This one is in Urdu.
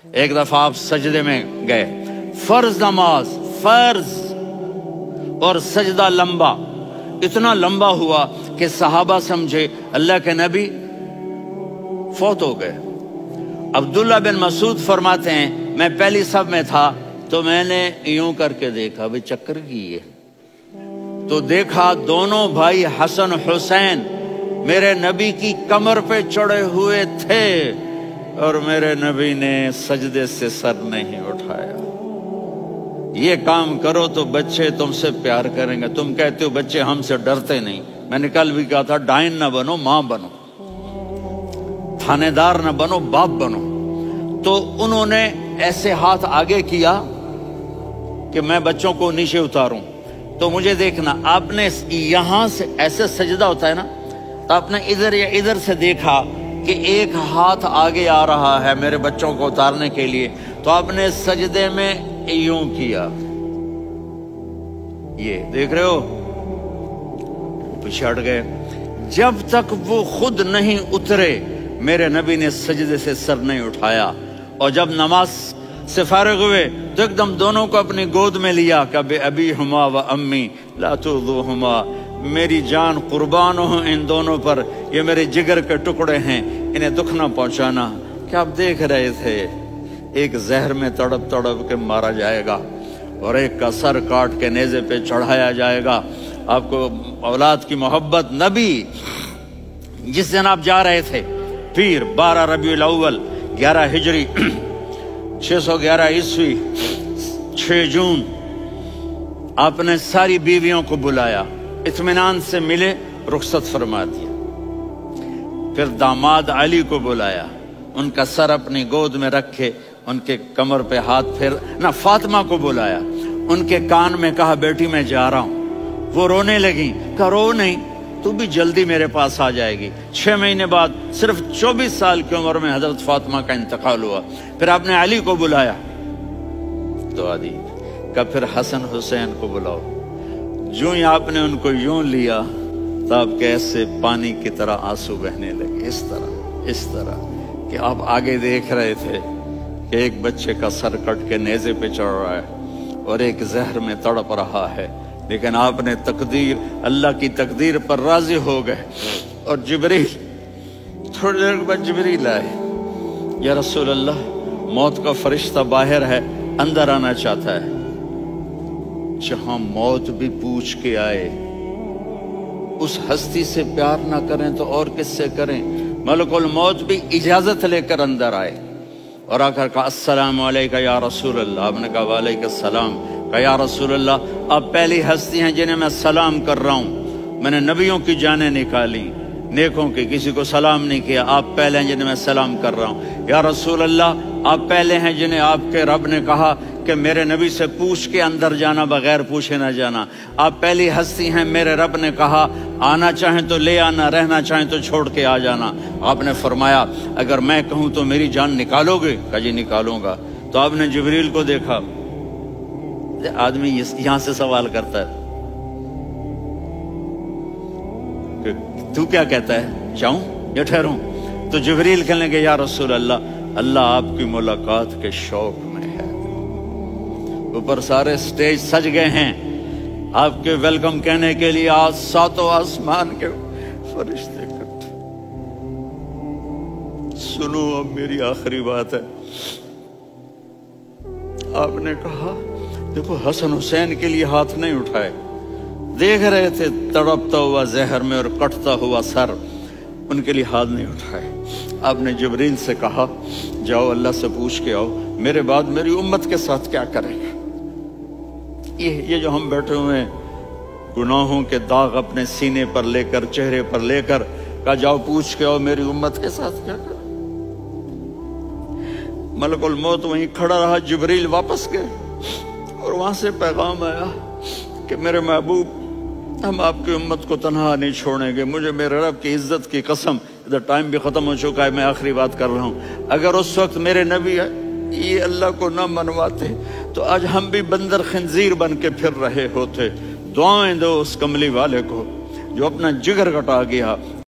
ایک دفعہ آپ سجدے میں گئے، فرض نماز، فرض، اور سجدہ لمبا، اتنا لمبا ہوا کہ صحابہ سمجھے اللہ کے نبی فوت ہو گئے۔ عبداللہ بن مسعود فرماتے ہیں میں پہلی صف میں تھا تو میں نے یوں کر کے دیکھا، بھی چکر کی ہے، تو دیکھا دونوں بھائی حسن حسین میرے نبی کی کمر پہ چڑھے ہوئے تھے اور میرے نبی نے سجدے سے سر نہیں اٹھایا۔ یہ کام کرو تو بچے تم سے پیار کریں گے۔ تم کہتے ہو بچے ہم سے ڈرتے نہیں، میں نے کل بھی کہا تھا ڈائن نہ بنو، ماں بنو، تھانے دار نہ بنو، باپ بنو۔ تو انہوں نے ایسے ہاتھ آگے کیا کہ میں بچوں کو نیچے اتاروں، تو مجھے دیکھنا، آپ نے یہاں سے ایسے سجدہ ہوتا ہے نا، تو آپ نے ادھر یا ادھر سے دیکھا کہ ایک ہاتھ آگے آ رہا ہے میرے بچوں کو اتارنے کے لیے، تو آپ نے سجدے میں یوں کیا، یہ دیکھ رہے ہو، پیچھے ہٹ گئے۔ جب تک وہ خود نہیں اترے میرے نبی نے سجدے سے سر نہیں اٹھایا، اور جب نماز سے فارغ ہوئے تو ایک دم دونوں کو اپنی گود میں لیا کہ بے ابی ہما و امی لا تؤذوہما، میری جان قربان ہو ان دونوں پر، یہ میرے جگر کے ٹکڑے ہیں، انہیں دکھ نہ پہنچانا۔ کیا آپ دیکھ رہے تھے ایک زہر میں تڑپ تڑپ کے مارا جائے گا اور ایک کا سر کاٹ کے نیزے پہ چڑھایا جائے گا۔ آپ کو اولاد کی محبت، نبی جس دن آپ جا رہے تھے پیر 12 ربیع الاول 11 ہجری 611 عیسوی 6 جون، آپ نے ساری بیویوں کو بلایا، اطمینان سے ملے، رخصت فرما دیا۔ پھر داماد علی کو بلایا، ان کا سر اپنی گود میں رکھے، ان کے کمر پہ ہاتھ پھیر نہ، فاطمہ کو بلایا، ان کے کان میں کہا بیٹی میں جا رہا ہوں۔ وہ رونے لگیں، کہا رو نہیں، تو بھی جلدی میرے پاس آ جائے گی۔ 6 مہینے بعد صرف 24 سال کی عمر میں حضرت فاطمہ کا انتقال ہوا۔ پھر آپ نے علی کو بلایا تو علی کا، پھر حسن حسین کو بلاؤ۔ جو ہی آپ نے ان کو یوں لیا تو آپ کے ایسے پانی کی طرح آنسو بہنے لگے، اس طرح کہ آپ آگے دیکھ رہے تھے کہ ایک بچے کا سر کٹ کے نیزے پہ چڑھ رہا ہے اور ایک زہر میں تڑپ رہا ہے، لیکن آپ نے تقدیر، اللہ کی تقدیر پر راضی ہو گئے۔ اور جبریل تھوڑی دیر بعد جبریل آئے، یا رسول اللہ موت کا فرشتہ باہر ہے، اندر آنا چاہتا ہے۔ جہاں موت بھی پوچھ کے آئے، اس ہستی سے پیار نہ کریں تو اور کس سے کریں؟ ملک الموت بھی اجازت لے کر اندر آئے اور آ کر کہا السلام علیکہ یا رسول اللہ۔ آپ نے کہا وعلیکم السلام۔ کہا یا رسول اللہ آپ پہلی ہستی ہیں جنہیں میں سلام کر رہا ہوں، میں نے نبیوں کی جانیں نکالی، نیکوں کی، کسی کو سلام نہیں کیا، آپ پہلے ہیں جنہیں میں سلام کر رہا ہوں۔ یا رسول اللہ آپ پہلے ہیں جنہیں آپ کے رب نے کہا کہ میرے نبی سے پوچھ کے اندر جانا، بغیر پوچھے نہ جانا۔ آپ پہلی ہستی ہیں، میرے رب نے کہا آنا چاہیں تو لے آنا، رہنا چاہیں تو چھوڑ کے آ جانا۔ آپ نے فرمایا اگر میں کہوں تو میری جان نکالو گے؟ کہا جی نکالوں گا۔ تو آپ نے جبریل کو دیکھا، آدمی یہاں سے سوال کرتا ہے کہ تو کیا کہتا ہے، جاؤں یا ٹھہروں؟ تو جبریل کہنے لگے یا رسول اللہ، اللہ آپ کی ملاقات کے شوق میں ہے۔ اوپر سارے سٹیج سج گئے ہیں آپ کے ویلکم کہنے کے لیے، آج 7 آسمان کے فرشتے اکٹھے۔ سنو اب میری آخری بات ہے۔ آپ نے کہا دیکھو حسن حسین کے لیے ہاتھ نہیں اٹھائے، دیکھ رہے تھے تڑپتا ہوا زہر میں اور کٹتا ہوا سر، ان کے لیے ہاتھ نہیں اٹھائے۔ آپ نے جبریل سے کہا جاؤ اللہ سے پوچھ کے آؤ میرے بعد میری امت کے ساتھ کیا کرے گا۔ یہ جو ہم بیٹھے ہوئے ہیں گناہوں کے داغ اپنے سینے پر لے کر، چہرے پر لے کر، کہا جاؤ پوچھ کے آؤ میری امت کے ساتھ کیا کرے۔ ملک الموت وہیں کھڑا رہا، جبریل واپس گئے اور وہاں سے پیغام آیا کہ میرے محبوب ہم آپ کی امت کو تنہا نہیں چھوڑیں گے، مجھے میرے رب کی عزت کی قسم، ادھر ٹائم بھی ختم ہو چکا ہے، میں آخری بات کر رہا ہوں، اگر اس وقت میرے نبی یہ اللہ کو نہ منواتے تو آج ہم بھی بندر خنزیر بن کے پھر رہے ہوتے۔ دعائیں دو اس کملی والے کو جو اپنا جگر کٹا گیا۔